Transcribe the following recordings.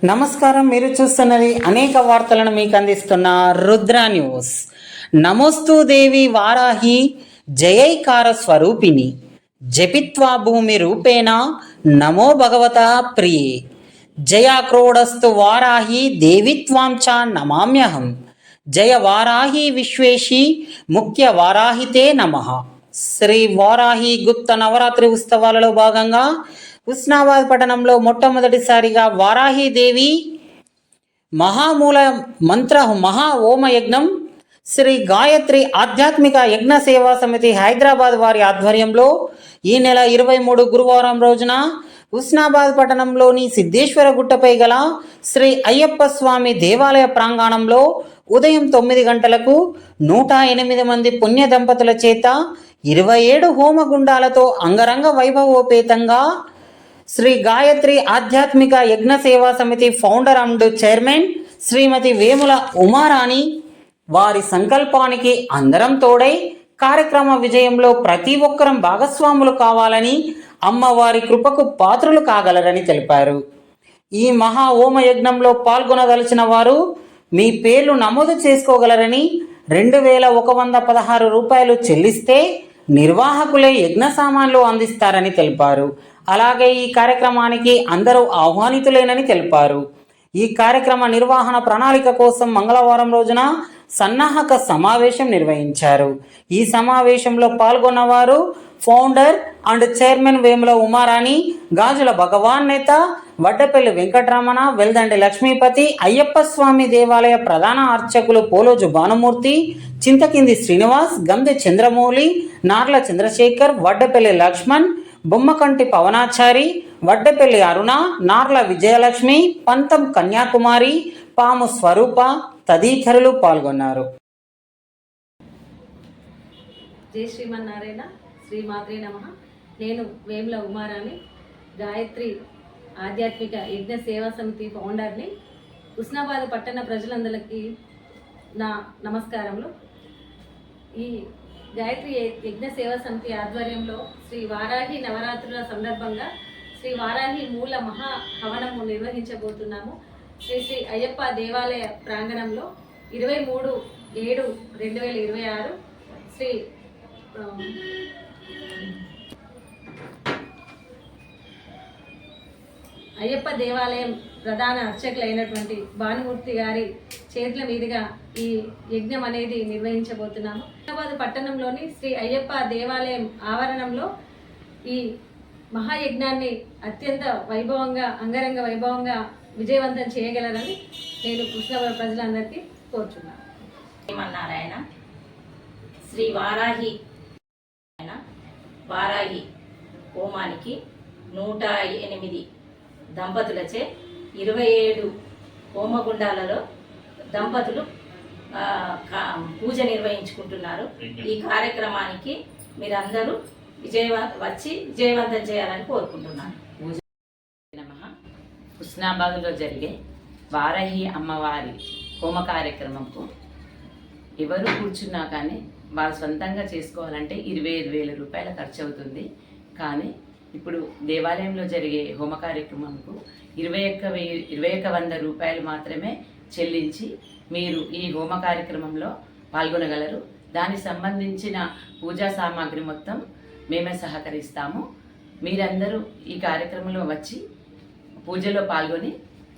నమస్కారం. మీరు చూస్తున్నది అనేక వార్తలను మీకు అందిస్తున్న రుద్ర న్యూస్. నమోస్తు దేవి వారాహి జయైకార స్వరూపిణి జపిత్వా భూమి రూపేణ నమో భగవత ప్రియే జయాక్రోడస్తు వారాహి దేవిత్వాం చ నమామ్యహం జయ వారాహి విశ్వేషి ముఖ్య వారాహితే నమః. శ్రీ వారాహి గుప్త నవరాత్రి ఉత్సవాలలో భాగంగా హుస్నాబాద్ పట్టణంలో మొట్టమొదటిసారిగా వారాహిదేవి మహామూల మంత్ర మహా హోమ యజ్ఞం శ్రీ గాయత్రి ఆధ్యాత్మిక యజ్ఞ సేవా సమితి హైదరాబాద్ వారి ఆధ్వర్యంలో ఈ నెల 23 గురువారం రోజున హుస్నాబాద్ పట్టణంలోని సిద్ధేశ్వర గుట్టపై గల శ్రీ అయ్యప్ప స్వామి దేవాలయ ప్రాంగణంలో ఉదయం 9 గంటలకు 108 మంది పుణ్య దంపతుల చేత 27 హోమగుండాలతో అంగరంగ వైభవోపేతంగా శ్రీ గాయత్రి ఆధ్యాత్మిక యజ్ఞ సేవా సమితి ఫౌండర్ అండ్ చైర్మన్ శ్రీమతి వేముల ఉమారాణి వారి సంకల్పానికి అందరం తోడై కార్యక్రమ విజయంలో ప్రతి ఒక్కరం భాగస్వాములు కావాలని, అమ్మవారి కృపకు పాత్రులు కాగలరని తెలిపారు. ఈ మహా హోమ యజ్ఞంలో పాల్గొనదలిచిన వారు మీ పేర్లు నమోదు చేసుకోగలరని, 2116 రూపాయలు చెల్లిస్తే నిర్వాహకులే యజ్ఞ సామాన్లు అందిస్తారని తెలిపారు. అలాగే ఈ కార్యక్రమానికి అందరూ ఆహ్వానితులేనని తెలిపారు. ఈ కార్యక్రమ నిర్వహణ ప్రణాళిక కోసం మంగళవారం రోజున సన్నాహక సమావేశం నిర్వహించారు. ఈ సమావేశంలో పాల్గొన్నవారు founder and chairman Vemula Umarani, Gajula Bhagwan Neta, Vaddapalli Venkataramana, Veldandi Lakshmipati, Ayyappa స్వామి దేవాలయ ప్రధాన అర్చకులు పోలోజు భానుమూర్తి, చింతకింది శ్రీనివాస్, గంధి చంద్రమౌళి, నార్ల చంద్రశేఖర్, వడ్డపల్లి లక్ష్మణ్, బొమ్మకంటి పవనాచారి, వడ్డపల్లి అరుణ, నార్ల విజయలక్ష్మి, పంతం కన్యాకుమారి, పాము స్వరూప తదితరులు పాల్గొన్నారు. జై శ్రీమన్నారాయణ. శ్రీమాత్రే నమః. నేను వేముల ఉమారాణి, గాయత్రి ఆధ్యాత్మిక యజ్ఞ సేవా సమితి ఫౌండర్ని. హుస్నాబాద్ పట్టణ ప్రజలందరికీ నా నమస్కారములు. ఈ గాయత్రి యజ్ఞ సేవా సమితి ఆధ్వర్యంలో శ్రీ వారాహి నవరాత్రుల సందర్భంగా శ్రీ వారాహి మూల మహా హవనము నిర్వహించబోతున్నాము. శ్రీ శ్రీ అయ్యప్ప దేవాలయ ప్రాంగణంలో 23/7/2026 శ్రీ అయ్యప్ప దేవాలయం ప్రధాన అర్చకులైనటువంటి భానుమూర్తి గారి చేతుల మీదుగా ఈ యజ్ఞం అనేది నిర్వహించబోతున్నాము. హైదరాబాద్ పట్టణంలోని శ్రీ అయ్యప్ప దేవాలయం ఆవరణంలో ఈ మహాయజ్ఞాన్ని అత్యంత వైభవంగా, అంగరంగ వైభవంగా విజయవంతం చేయగలరని నేను హుస్నాబాద్ ప్రజలందరికీ కోరుచున్నాను. శ్రీమన్నారాయణ. శ్రీ వారాహి హోమానికి 108 దంపతులచే 27 హోమగుండాలలో దంపతులు పూజ నిర్వహించుకుంటున్నారు. ఈ కార్యక్రమానికి మీరందరూ విజయవంతం చేయాలని కోరుకుంటున్నాను. హుస్నాబాద్లో జరిగే వారాహి అమ్మవారి హోమ కార్యక్రమంకు ఎవరు కూర్చున్నా కానీ వాళ్ళు సొంతంగా చేసుకోవాలంటే 25,000 రూపాయల ఖర్చు అవుతుంది. కానీ ఇప్పుడు దేవాలయంలో జరిగే హోమ కార్యక్రమంకు 21,100 రూపాయలు మాత్రమే చెల్లించి మీరు ఈ హోమ కార్యక్రమంలో పాల్గొనగలరు. దానికి సంబంధించిన పూజా సామాగ్రి మొత్తం మేమే సహకరిస్తాము. మీరందరూ ఈ కార్యక్రమంలో వచ్చి పూజలో పాల్గొని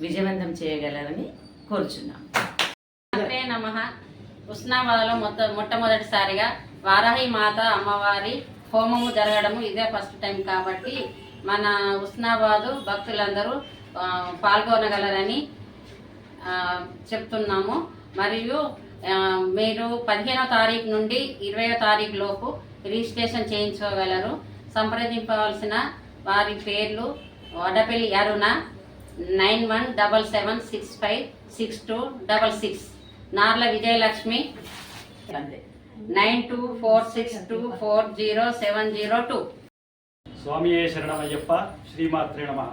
విజయవంతం చేయగలరని కోరుచున్నాం. నమః. హుస్నాబాద్లో మొట్టమొదటిసారిగా వారాహి మాత అమ్మవారి హోమము జరగడము ఇదే ఫస్ట్ టైం కాబట్టి మన హుస్నాబాదు భక్తులందరూ పాల్గొనగలరని చెప్తున్నాము. మరియు మీరు 15వ తారీఖు నుండి 20వ తారీఖు లోపు రిజిస్ట్రేషన్ చేయించుకోగలరు. సంప్రదింపవలసిన వారి పేర్లు: వడపల్లి అరుణ 9177656266, నార్ల విజయలక్ష్మి 9246240702. స్వామియే శరణమయ్యప్ప. శ్రీమాత్రే నమః.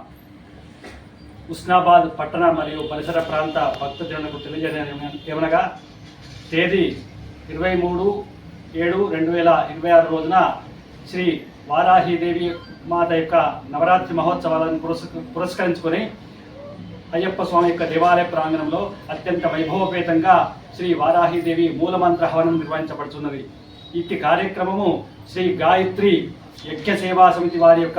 హుస్నాబాద్ పట్టణ మరియు పరిసర ప్రాంత భక్తజనులకు తెలియజేయమనగా తేదీ 23/7/2026 రోజున శ్రీ వారాహిదేవి మాత యొక్క నవరాత్రి మహోత్సవాలను పురస్కరించుకొని అయ్యప్ప స్వామి యొక్క దేవాలయ ప్రాంగణంలో అత్యంత వైభవపేతంగా శ్రీ వారాహీదేవి మూలమంత్ర హవనం నిర్వహించబడుతున్నది. ఇట్టి కార్యక్రమము శ్రీ గాయత్రి యజ్ఞ సేవా సమితి వారి యొక్క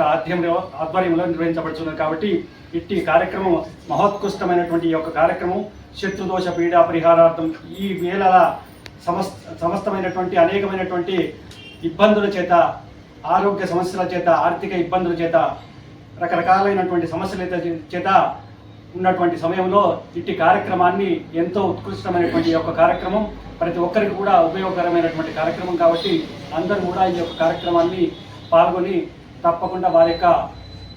ఆధ్వర్యంలో నిర్వహించబడుతున్నది. కాబట్టి ఇట్టి కార్యక్రమం మహోత్కృష్టమైనటువంటి ఈ యొక్క కార్యక్రమం శత్రుదోష పీడా పరిహారార్థం ఈ వేళ సమస్తమైనటువంటి అనేకమైనటువంటి ఇబ్బందుల చేత, ఆరోగ్య సమస్యల చేత, ఆర్థిక ఇబ్బందుల చేత, రకరకాలైనటువంటి సమస్యల చేత ఉన్నటువంటి సమయంలో ఇట్టి కార్యక్రమాన్ని ఎంతో ఉత్కృష్టమైనటువంటి యొక్క కార్యక్రమం ప్రతి ఒక్కరికి కూడా ఉపయోగకరమైనటువంటి కార్యక్రమం. కాబట్టి అందరూ కూడా ఈ యొక్క కార్యక్రమాన్ని పాల్గొని తప్పకుండా వారి యొక్క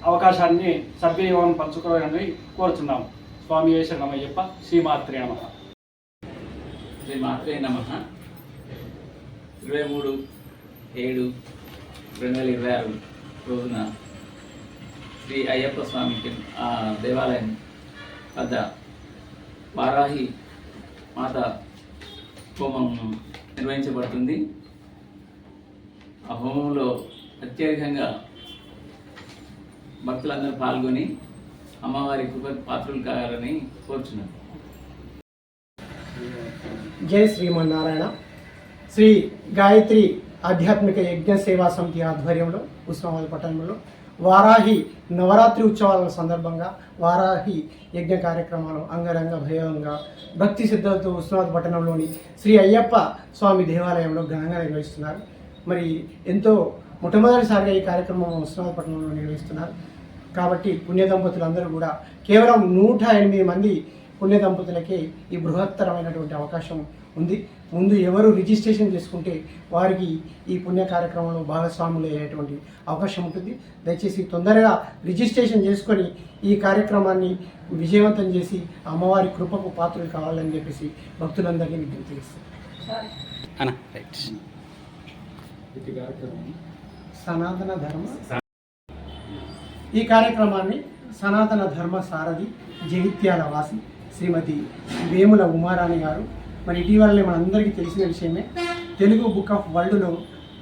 అవకాశాన్ని సద్వినియోగం పంచుకోవాలని కోరుతున్నాము. స్వామి శరణమయ్యప్ప. శ్రీమాత్రే నమః. శ్రీమాత్రే నమః. 23/7/2026 రోజున శ్రీ అయ్యప్ప స్వామి దేవాలయం వద్ద వారాహి మాత హోమం నిర్వహించబడుతుంది. ఆ హోమంలో అత్యధికంగా భక్తులందరూ పాల్గొని అమ్మవారి కృప పాత్రలు కావాలని కోరుచున్నాను. జై శ్రీమన్నారాయణ. శ్రీ గాయత్రి ఆధ్యాత్మిక యజ్ఞ సేవా సమితి ఆధ్వర్యంలో ఉస్మానాబాద్ పట్టణంలో వారాహి నవరాత్రి ఉత్సవాల సందర్భంగా వారాహి యజ్ఞ కార్యక్రమాలు అంగరంగ భయంగా భక్తి శ్రద్ధలతో ఉస్మానాబాద్ పట్టణంలోని శ్రీ అయ్యప్ప స్వామి దేవాలయంలో ఘనంగా నిర్వహిస్తున్నారు. మరి ఎంతో మొట్టమొదటిసారిగా ఈ కార్యక్రమం ఉస్మానాబాద్ పట్టణంలో నిర్వహిస్తున్నారు. కాబట్టి పుణ్య దంపతులందరూ కూడా కేవలం 108 మంది పుణ్య దంపతులకే ఈ బృహత్తరమైనటువంటి అవకాశం ఉంది. ముందు ఎవరు రిజిస్ట్రేషన్ చేసుకుంటే వారికి ఈ పుణ్య కార్యక్రమంలో భాగస్వాములు అయ్యేటువంటి అవకాశం ఉంటుంది. దయచేసి తొందరగా రిజిస్ట్రేషన్ చేసుకొని ఈ కార్యక్రమాన్ని విజయవంతం చేసి అమ్మవారి కృపకు పాత్రలు కావాలని చెప్పేసి భక్తులందరినీ విజ్ఞప్తి చేస్తారు. సనాతన ధర్మ ఈ కార్యక్రమాన్ని సనాతన ధర్మ సారథి జగిత్యాల వాసి శ్రీమతి వేముల ఉమారాణి గారు, మరి ఇటీవలనే మనందరికీ తెలిసిన విషయమే, తెలుగు బుక్ ఆఫ్ వరల్డ్లో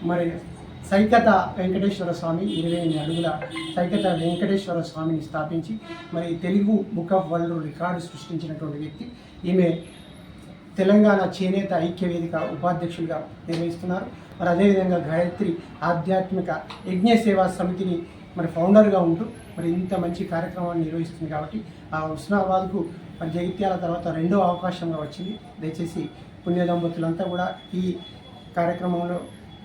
మరి సైకత వెంకటేశ్వర స్వామి 28 అడుగుల సైకత వెంకటేశ్వర స్వామిని స్థాపించి మరి Telugu book of world record సృష్టించినటువంటి వ్యక్తి. ఈమె తెలంగాణ చేనేత ఐక్య వేదిక ఉపాధ్యక్షులుగా నిర్వహిస్తున్నారు. మరి అదేవిధంగా గాయత్రి ఆధ్యాత్మిక యజ్ఞ సేవా సమితిని మరి ఫౌండర్గా ఉంటూ మరి ఇంత మంచి కార్యక్రమాన్ని నిర్వహిస్తుంది. కాబట్టి ఆ ఉస్మానాబాద్కు మరి జగిత్యాల తర్వాత 2వ అవకాశంగా వచ్చింది. దయచేసి పుణ్య దంపతులంతా కూడా ఈ కార్యక్రమంలో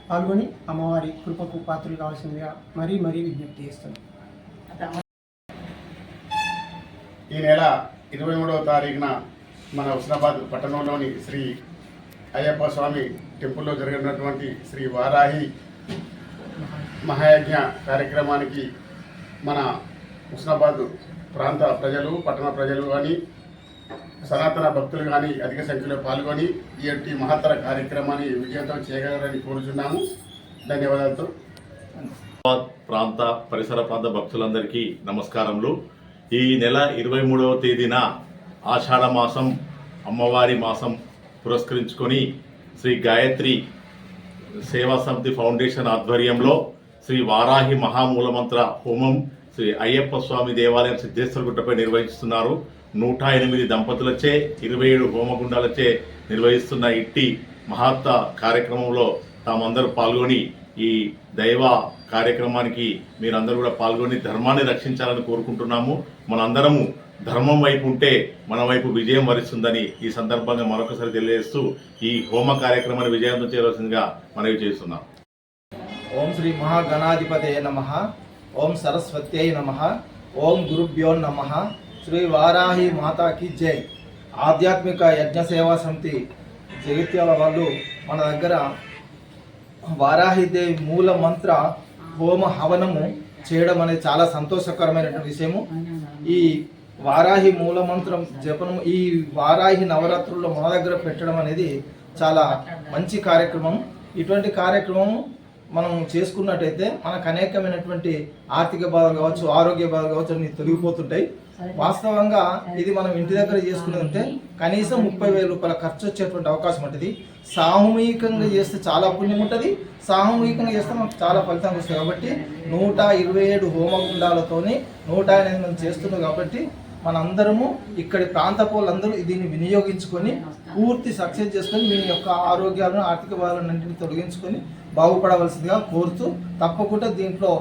పాల్గొని అమ్మవారి కృపకు పాత్రలు కావాల్సిందిగా మరీ విజ్ఞప్తి చేస్తున్నాం. ఈ నెల 23వ తారీఖున మన ఉస్మానాబాద్ పట్టణంలోని శ్రీ అయ్యప్ప స్వామి టెంపుల్లో జరిగినటువంటి శ్రీ వారాహి మహాయజ్ఞ కార్యక్రమానికి మన ఉస్మానాబాద్ ప్రాంత ప్రజలు, పట్టణ ప్రజలు కానీ, సనాతన భక్తులు కానీ అధిక సంఖ్యలో పాల్గొని ఈ మహత్తర కార్యక్రమాన్ని విజయవంతం చేయగలరని కోరుచున్నాము. ధన్యవాదాలతో ప్రాంత పరిసర ప్రాంత భక్తులందరికీ నమస్కారములు. ఈ నెల 23వ తేదీన ఆషాఢ మాసం అమ్మవారి మాసం పురస్కరించుకొని శ్రీ గాయత్రి సేవా సమితి ఫౌండేషన్ ఆధ్వర్యంలో శ్రీ వారాహి మహామూలమంత్ర హోమం శ్రీ అయ్యప్ప స్వామి దేవాలయం సిద్ధేశ్వర గుట్టపై నిర్వహిస్తున్నారు. 108 దంపతులచే 27 హోమగుండాలచే నిర్వహిస్తున్న ఇట్టి మహత్త కార్యక్రమంలో తామందరూ పాల్గొని ఈ దైవ కార్యక్రమానికి మీరందరూ కూడా పాల్గొని ధర్మాన్ని రక్షించాలని కోరుకుంటున్నాము. మనందరము ధర్మం వైపు ఉంటే మన వైపు విజయం వరిస్తుందని ఈ సందర్భంగా మరొకసారి తెలియజేస్తూ ఈ హోమ కార్యక్రమాన్ని విజయవంతం చేయవలసిందిగా మనవి చేస్తున్నాం. ఓం శ్రీ మహాగణాధిపతయ నమః. ఓం సరస్వత్యై నమః. ఓం గురుభ్యో నమః. శ్రీ వారాహి మాతాకి జై. ఆధ్యాత్మిక యజ్ఞ సేవా సమితి జగిత్యాల వాళ్ళు మన దగ్గర వారాహిదేవి మూల మంత్ర హోమ హవనము చేయడం అనేది చాలా సంతోషకరమైనటువంటి విషయము. ఈ వారాహి మూల మంత్రం జపనం ఈ వారాహి నవరాత్రుల్లో మన దగ్గర పెట్టడం అనేది చాలా మంచి కార్యక్రమం. ఇటువంటి కార్యక్రమం మనం చేసుకున్నట్టయితే మనకు అనేకమైనటువంటి ఆర్థిక బాధలు కావచ్చు, ఆరోగ్య బాధలు కావచ్చు అన్ని తొలగిపోతుంటాయి. వాస్తవంగా ఇది మనం ఇంటి దగ్గర చేసుకునేదంటే కనీసం 30,000 రూపాయల ఖర్చు వచ్చేటువంటి అవకాశం ఉంటుంది. సామూహికంగా చేస్తే చాలా పుణ్యం ఉంటుంది, సామూహికంగా చేస్తే మనకు చాలా ఫలితం వస్తుంది. కాబట్టి 127 హోమగుండాలతోని 108 మంది చేస్తున్నారు. కాబట్టి మనందరము ఇక్కడి ప్రాంత వాళ్ళందరూ దీన్ని వినియోగించుకొని పూర్తి సక్సెస్ చేసుకొని మీ యొక్క ఆరోగ్యాలను ఆర్థిక బాధలన్నింటినీ తొలగించుకొని బాగుపడవలసిందిగా కోరుతూ తప్పకుండా దీంట్లో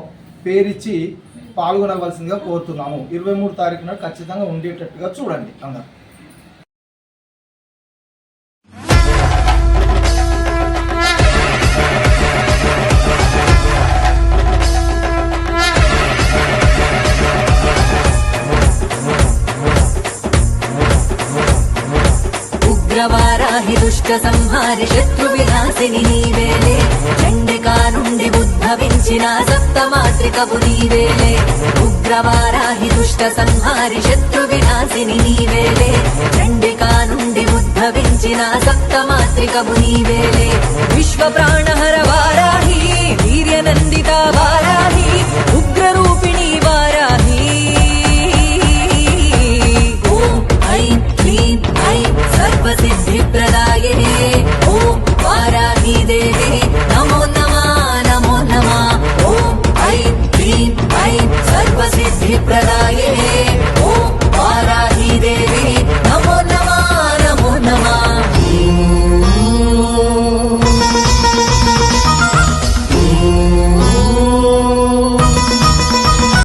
పేరిచ్చి పాల్గొనవలసిందిగా కోరుతున్నాము. 23 తారీఖున ఖచ్చితంగా ఉండేటట్టుగా చూడండి అందరూ. ఉగ్రవారాహి దుష్ట సంహారి శత్రు వినాశిని నీవేలే, చండికా నుండి ఉద్భవించిన సప్తమాత్రికవు నీవేలే. ఉగ్రవారాహి దుష్ట సంహారి శత్రు వినాశిని నీవేలే, చండికా నుండి ఉద్భవించిన సప్తమాత్రికవు నీవేలే. విశ్వ ప్రాణహర వారాహి